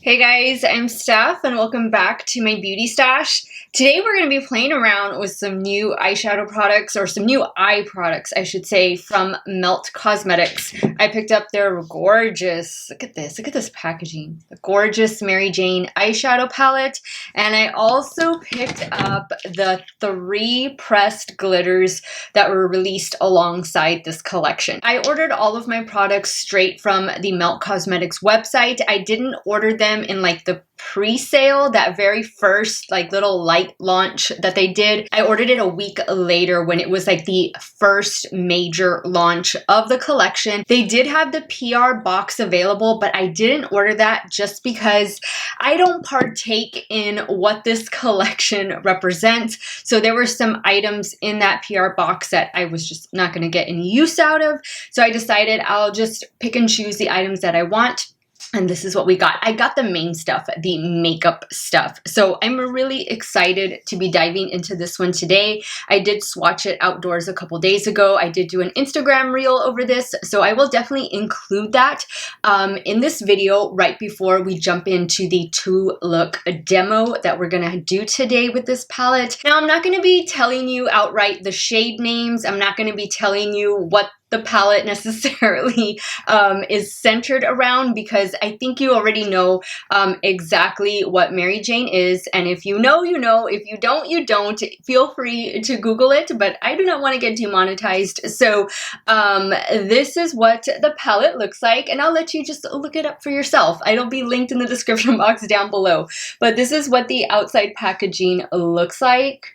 Hey guys, I'm Steff and welcome back to my beauty stash. Today we're going to be playing around with some new eyeshadow products, or some new eye products I should say, from Melt Cosmetics. I picked up their gorgeous, look at this packaging, the gorgeous Maryjane eyeshadow palette, and I also picked up the 3 pressed glitters that were released alongside this collection. I ordered all of my products straight from the Melt Cosmetics website. I didn't order them in like the pre-sale, that very first like little light launch that they did. I ordered it a week later when it was like the first major launch of the collection. They did have the PR box available, but I didn't order that just because I don't partake in what this collection represents. So there were some items in that PR box that I was just not going to get any use out of. So I decided I'll just pick and choose the items that I want. And this is what we got. I got the main stuff, the makeup stuff. So I'm really excited to be diving into this one today. I did swatch it outdoors a couple days ago. I did do an Instagram reel over this, so I will definitely include that in this video right before we jump into the 2-look demo that we're gonna do today with this palette. Now, I'm not gonna be telling you outright the shade names. I'm not gonna be telling you what the palette necessarily is centered around, because I think you already know exactly what Maryjane is, and if you know, you know. If you don't, you don't. Feel free to Google it, but I do not want to get demonetized. So this is what the palette looks like, and I'll let you just look it up for yourself. It'll be linked in the description box down below. But this is what the outside packaging looks like.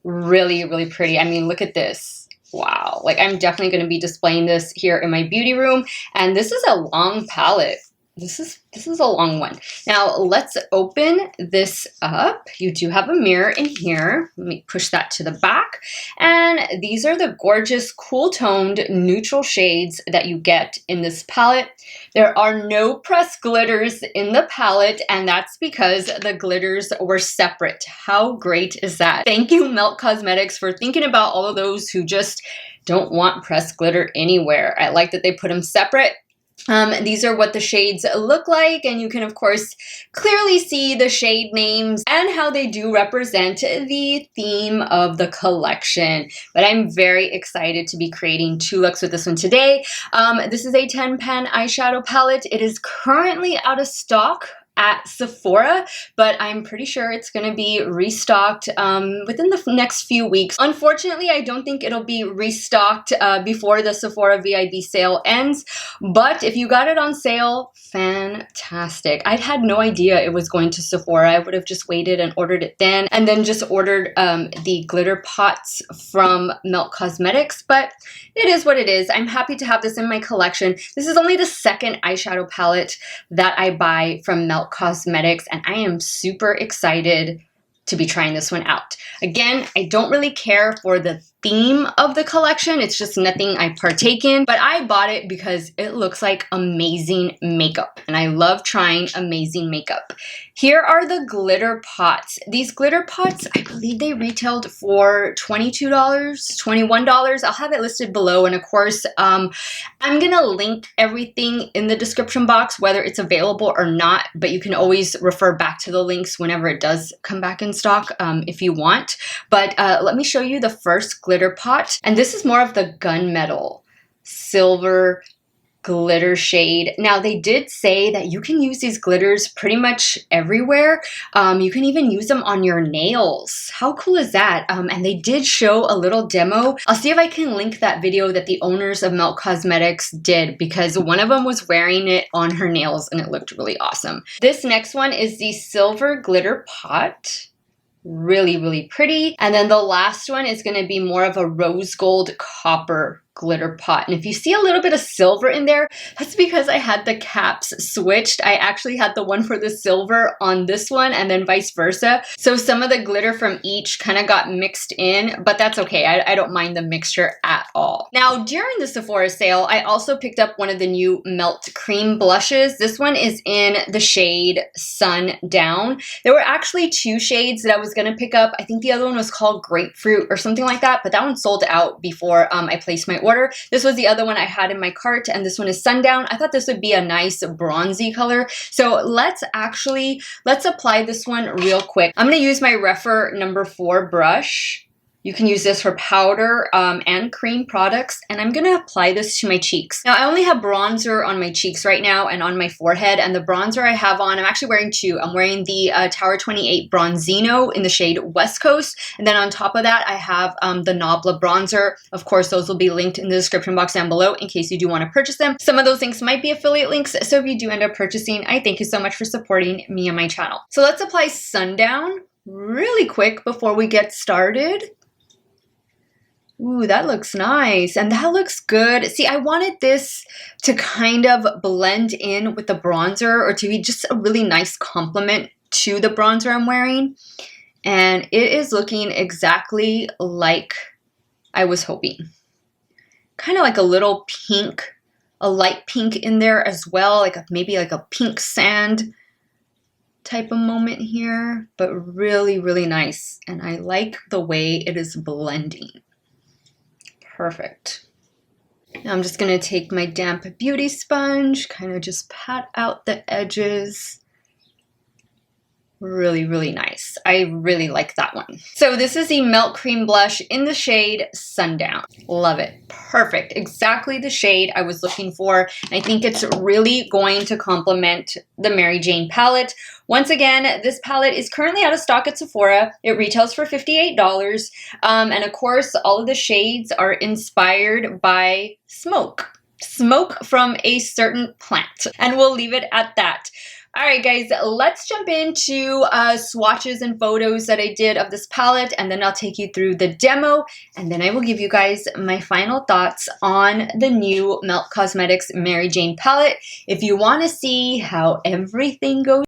Really, really pretty. I mean, look at this. Wow, like I'm definitely going to be displaying this here in my beauty room, and this is a long palette. This is a long one. Now let's open this up. You do have a mirror in here. Let me push that to the back. And these are the gorgeous cool toned neutral shades that you get in this palette. There are no pressed glitters in the palette, and that's because the glitters were separate. How great is that? Thank you, Melt Cosmetics, for thinking about all of those who just don't want pressed glitter anywhere. I like that they put them separate. These are what the shades look like, and you can of course clearly see the shade names and how they do represent the theme of the collection. But I'm very excited to be creating 2 looks with this one today. This is a 10-pan eyeshadow palette. It is currently out of stock at Sephora, but I'm pretty sure it's going to be restocked within the next few weeks. Unfortunately, I don't think it'll be restocked before the Sephora VIB sale ends, but if you got it on sale, fantastic. I had no idea it was going to Sephora. I would have just waited and ordered it then, and then just ordered the glitter pots from Melt Cosmetics, but it is what it is. I'm happy to have this in my collection. This is only the 2nd eyeshadow palette that I buy from Melt Cosmetics, and I am super excited to be trying this one out. Again, I don't really care for the theme of the collection. It's just nothing I partake in, but I bought it because it looks like amazing makeup, and I love trying amazing makeup. Here are the glitter pots. These glitter pots, I believe they retailed for $22, $21. I'll have it listed below, and of course, I'm gonna link everything in the description box, whether it's available or not, but you can always refer back to the links whenever it does come back in stock if you want. But let me show you the first glitter pot, and this is more of the gunmetal silver glitter shade. Now, they did say that you can use these glitters pretty much everywhere. You can even use them on your nails. How cool is that? And they did show a little demo. I'll see if I can link that video that the owners of Melt Cosmetics did, because one of them was wearing it on her nails and it looked really awesome. This next one is the silver glitter pot. Really, really pretty. And then the last one is going to be more of a rose gold copper glitter pot. And if you see a little bit of silver in there, that's because I had the caps switched. I actually had the one for the silver on this one and then vice versa. So some of the glitter from each kind of got mixed in, but that's okay. I don't mind the mixture at all. Now, during the Sephora sale, I also picked up one of the new Melt Cream blushes. This one is in the shade Sundown. There were actually 2 shades that I was going to pick up. I think the other one was called Grapefruit or something like that, but that one sold out before I placed my order. This was the other one I had in my cart, and this one is Sundown. I thought this would be a nice bronzy color. So let's apply this one real quick. I'm gonna use my rephr number 4 brush. You can use this for powder and cream products, and I'm gonna apply this to my cheeks. Now, I only have bronzer on my cheeks right now and on my forehead, and the bronzer I have on, I'm actually wearing 2. I'm wearing the Tower 28 Bronzino in the shade West Coast, and then on top of that, I have the Nabla bronzer. Of course, those will be linked in the description box down below in case you do wanna purchase them. Some of those links might be affiliate links, so if you do end up purchasing, I thank you so much for supporting me and my channel. So let's apply Sundown really quick before we get started. Ooh, that looks nice, and that looks good. See, I wanted this to kind of blend in with the bronzer, or to be just a really nice complement to the bronzer I'm wearing, and it is looking exactly like I was hoping. Kind of like a little pink, a light pink in there as well, like maybe like a pink sand type of moment here, but really, really nice, and I like the way it is blending. Perfect. Now I'm just going to take my damp beauty sponge, kind of just pat out the edges. Really, really nice. I really like that one. So this is the Melt Cream Blush in the shade Sundown. Love it. Perfect. Exactly the shade I was looking for. I think it's really going to complement the Maryjane palette. Once again, this palette is currently out of stock at Sephora. It retails for $58. And of course, all of the shades are inspired by smoke. Smoke from a certain plant. And we'll leave it at that. All right, guys, let's jump into swatches and photos that I did of this palette, and then I'll take you through the demo, and then I will give you guys my final thoughts on the new Melt Cosmetics Maryjane palette. If you want to see how everything goes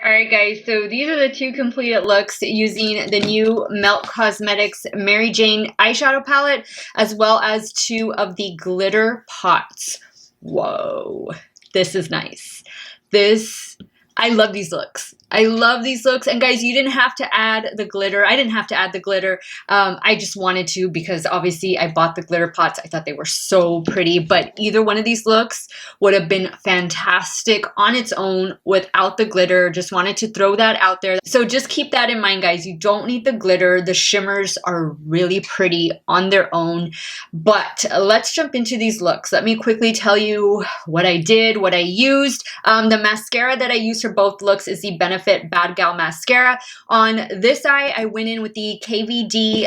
Alright guys, so these are the two completed looks using the new Melt Cosmetics Maryjane eyeshadow palette, as well as two of the glitter pots. Whoa, this is nice. I love these looks. I love these looks. And guys, you didn't have to add the glitter. I didn't have to add the glitter. I just wanted to because obviously I bought the glitter pots. I thought they were so pretty, but either one of these looks would have been fantastic on its own without the glitter. Just wanted to throw that out there. So just keep that in mind, guys. You don't need the glitter. The shimmers are really pretty on their own, but let's jump into these looks. Let me quickly tell you what I did, what I used. The mascara that I used for both looks is the BadGal mascara. On this eye, I went in with the KVD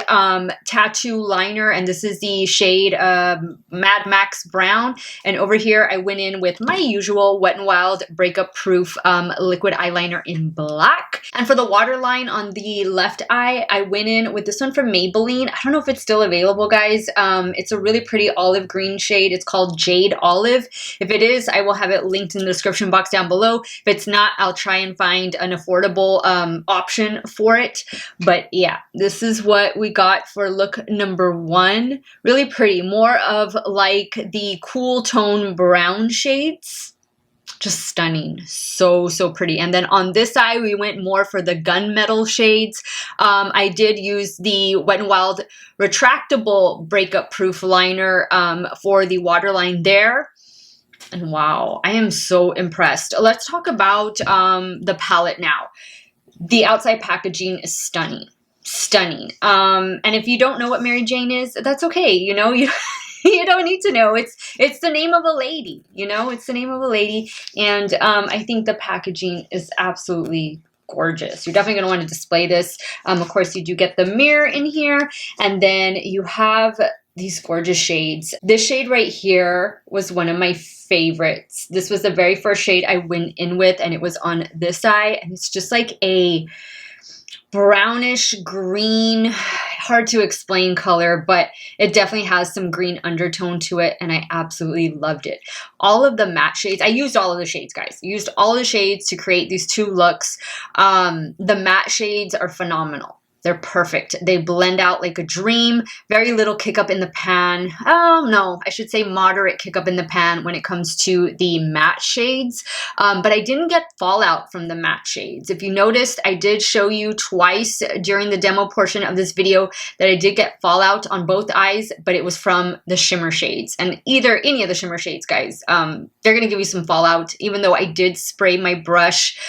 Tattoo Liner, and this is the shade Mad Max Brown. And over here, I went in with my usual Wet n Wild Breakup Proof liquid eyeliner in black. And for the waterline on the left eye, I went in with this one from Maybelline. I don't know if it's still available, guys. It's a really pretty olive green shade. It's called Jade Olive. If it is, I will have it linked in the description box down below. If it's not, I'll try and find an affordable option for it. But yeah, this is what we got for look number one. Really pretty, more of like the cool tone brown shades. Just stunning. So pretty. And then on this side, we went more for the gunmetal shades. I did use the Wet n Wild retractable Breakup Proof liner for the waterline there. And wow, I am so impressed. Let's talk about the palette now. The outside packaging is stunning. Stunning. And if you don't know what Maryjane is, that's okay. You know, you don't need to know. It's the name of a lady, you know, it's the name of a lady. And I think the packaging is absolutely gorgeous. You're definitely going to want to display this. Of course, you do get the mirror in here, and then you have these gorgeous shades. This shade right here was one of my favorites. This was the very first shade I went in with, and it was on this eye, and it's just like a brownish green, hard to explain color, but it definitely has some green undertone to it, and I absolutely loved it. All of the matte shades, I used all of the shades, guys. I used all of the shades to create these two looks. The matte shades are phenomenal. They're perfect. They blend out like a dream. Very little kick up in the pan. Oh no, I should say moderate kick up in the pan when it comes to the matte shades. But I didn't get fallout from the matte shades. If you noticed, I did show you twice during the demo portion of this video that I did get fallout on both eyes, but it was from the shimmer shades. And any of the shimmer shades, guys, they're going to give you some fallout, even though I did spray my brush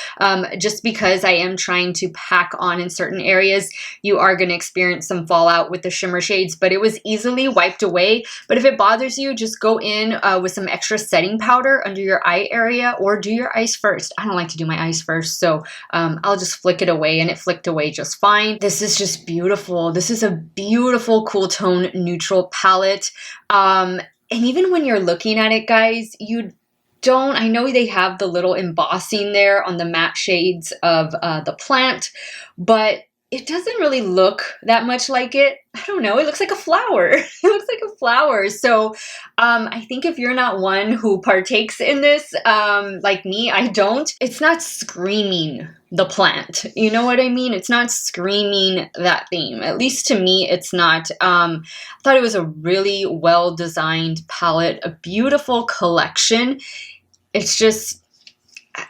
just because I am trying to pack on in certain areas. You are going to experience some fallout with the shimmer shades, but it was easily wiped away. But if it bothers you, just go in with some extra setting powder under your eye area, or do your eyes first. I don't like to do my eyes first, so I'll just flick it away, and it flicked away just fine. This is just beautiful. This is a beautiful cool tone neutral palette. And even when you're looking at it, guys, I know they have the little embossing there on the matte shades of the plant, but it doesn't really look that much like it. I don't know. It looks like a flower. It looks like a flower. So I think if you're not one who partakes in this, like me, I don't. It's not screaming the plant. You know what I mean? It's not screaming that theme. At least to me, it's not. I thought it was a really well-designed palette, a beautiful collection. It's just,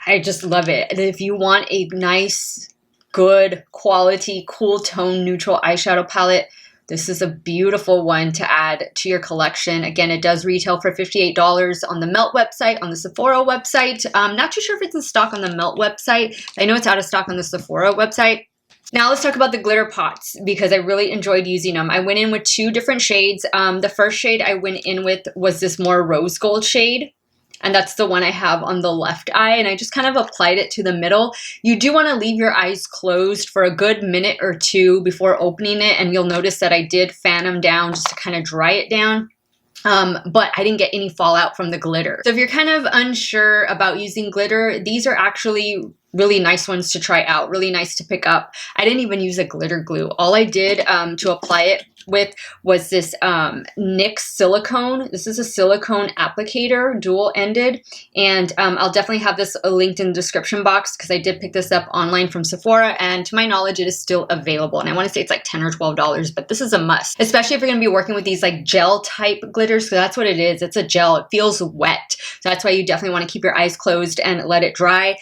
I just love it. And if you want a nice, good quality, cool tone, neutral eyeshadow palette, this is a beautiful one to add to your collection. Again, it does retail for $58 on the Melt website, on the Sephora website. I'm not too sure if it's in stock on the Melt website. I know it's out of stock on the Sephora website. Now let's talk about the glitter pots, because I really enjoyed using them. I went in with two different shades. The first shade I went in with was this more rose gold shade. And that's the one I have on the left eye, and I just kind of applied it to the middle. You do want to leave your eyes closed for a good minute or two before opening it, and you'll notice that I did fan them down just to kind of dry it down. But I didn't get any fallout from the glitter. So if you're kind of unsure about using glitter, these are actually really nice ones to try out, really nice to pick up. I didn't even use a glitter glue. All I did to apply it with was this NYX Silicone. This is a silicone applicator, dual-ended, and I'll definitely have this linked in the description box because I did pick this up online from Sephora, and to my knowledge, it is still available. And I want to say it's like $10 or $12, but this is a must, especially if you're going to be working with these like gel type glitters, because that's what it is. It's a gel. It feels wet. So that's why you definitely want to keep your eyes closed and let it dry.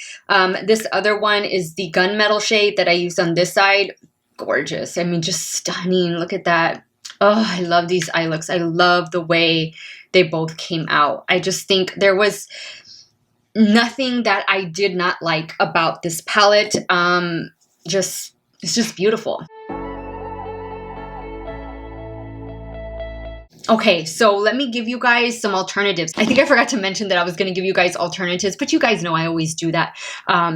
This other one is the gunmetal shade that I used on this side. Gorgeous. I mean, just stunning. Look at that. Oh, I love these eye looks. I love the way they both came out. I just think there was nothing that I did not like about this palette. It's just beautiful. Okay, so let me give you guys some alternatives. I think I forgot to mention that I was going to give you guys alternatives, but you guys know I always do that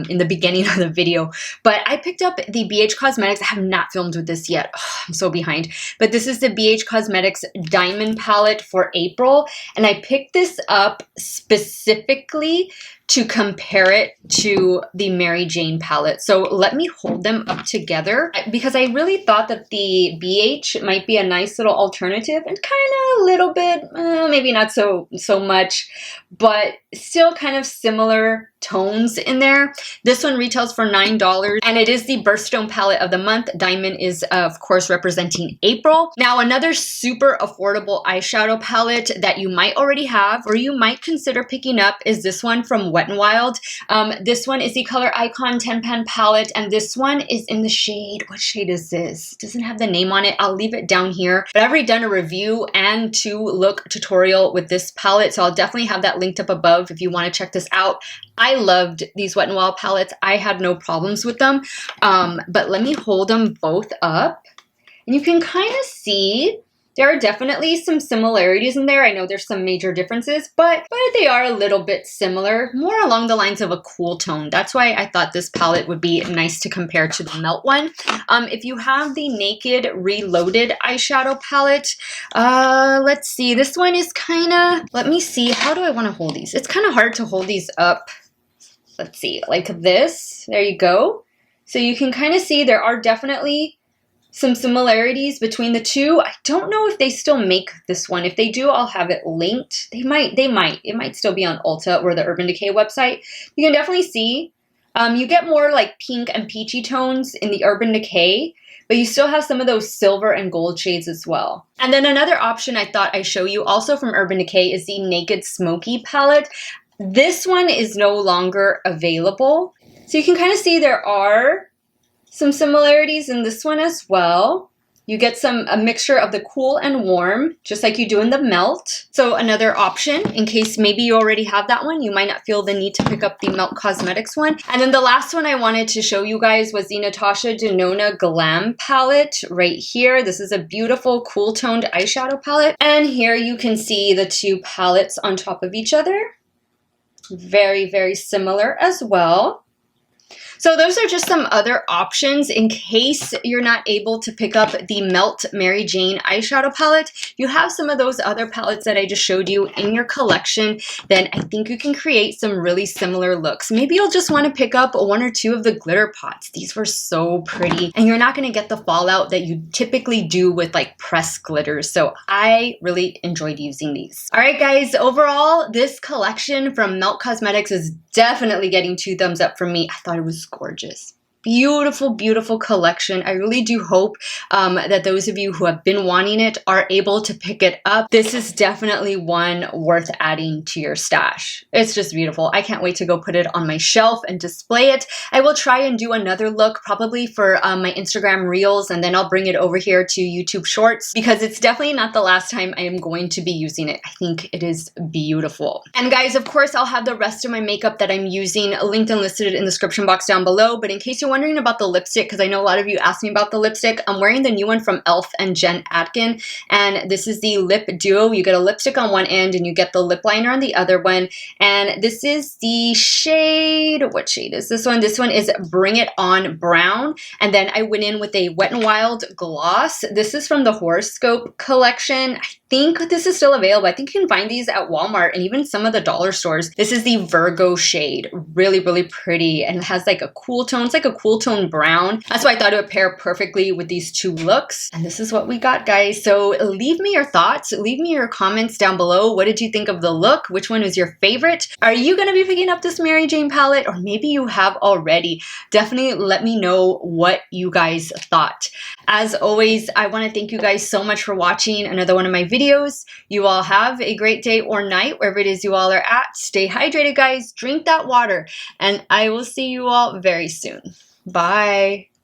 in the beginning of the video. But I picked up the BH Cosmetics. I have not filmed with this yet. Oh, I'm so behind. But this is the BH Cosmetics Diamond Palette for April. And I picked this up specifically to compare it to the Maryjane palette. So let me hold them up together because I really thought that the BH might be a nice little alternative and kind of a little bit, maybe not so much, but still kind of similar tones in there. This one retails for $9 and it is the birthstone palette of the month. Diamond is of course representing April. Now another super affordable eyeshadow palette that you might already have or you might consider picking up is this one from Wet n Wild. This one is the Color Icon 10 pan palette and this one is in the shade, what shade is this? It doesn't have the name on it. I'll leave it down here. But I've already done a review and 2-look tutorial with this palette, so I'll definitely have that linked up above if you want to check this out. I loved these Wet n Wild palettes. I had no problems with them. But let me hold them both up. And you can kind of see there are definitely some similarities in there. I know there's some major differences, but they are a little bit similar, more along the lines of a cool tone. That's why I thought this palette would be nice to compare to the Melt one. If you have the Naked Reloaded eyeshadow palette, let's see. This one is kind of, let me see. How do I want to hold these? It's kind of hard to hold these up. Let's see, like this. There you go. So you can kind of see there are definitely some similarities between the two. I don't know if they still make this one. If they do, I'll have it linked. They might. It might still be on Ulta or the Urban Decay website. You can definitely see. You get more like pink and peachy tones in the Urban Decay, but you still have some of those silver and gold shades as well. And then another option I thought I'd show you also from Urban Decay is the Naked Smoky palette. This one is no longer available. So you can kind of see there are some similarities in this one as well. You get a mixture of the cool and warm, just like you do in the Melt. So another option, in case maybe you already have that one, you might not feel the need to pick up the Melt Cosmetics one. And then the last one I wanted to show you guys was the Natasha Denona Glam palette right here. This is a beautiful cool toned eyeshadow palette. And here you can see the two palettes on top of each other. Very, very similar as well. So those are just some other options in case you're not able to pick up the Melt Maryjane eyeshadow palette. You have some of those other palettes that I just showed you in your collection. Then I think you can create some really similar looks. Maybe you'll just want to pick up 1 or 2 of the glitter pots. These were so pretty. And you're not going to get the fallout that you typically do with like pressed glitters. So I really enjoyed using these. All right, guys, overall, this collection from Melt Cosmetics is definitely getting 2 thumbs up from me. I thought it was gorgeous. Beautiful, beautiful collection. I really do hope that those of you who have been wanting it are able to pick it up. This is definitely one worth adding to your stash. It's just beautiful. I can't wait to go put it on my shelf and display it. I will try and do another look probably for my Instagram Reels, and then I'll bring it over here to YouTube Shorts because it's definitely not the last time I am going to be using it. I think it is beautiful. And guys, of course, I'll have the rest of my makeup that I'm using linked and listed in the description box down below. But in case you're wondering about the lipstick, because I know a lot of you asked me about the lipstick, I'm wearing the new one from e.l.f. and Jen Atkin, and this is the Lip Duo. You get a lipstick on one end and you get the lip liner on the other one, and this is the shade, what shade is this one? This one is Bring It On Brown, and then I went in with a Wet n Wild gloss. This is from the Horoscope collection. I think this is still available. I think you can find these at Walmart and even some of the dollar stores. This is the Virgo shade. Really, really pretty, and it has like a cool tone. It's like a cool tone brown. That's why I thought it would pair perfectly with these two looks. And this is what we got, guys. So leave me your thoughts. Leave me your comments down below. What did you think of the look? Which one was your favorite? Are you going to be picking up this Maryjane palette? Or maybe you have already. Definitely let me know what you guys thought. As always, I want to thank you guys so much for watching another one of my videos. You all have a great day or night, wherever it is you all are at. Stay hydrated, guys. Drink that water. And I will see you all very soon. Bye.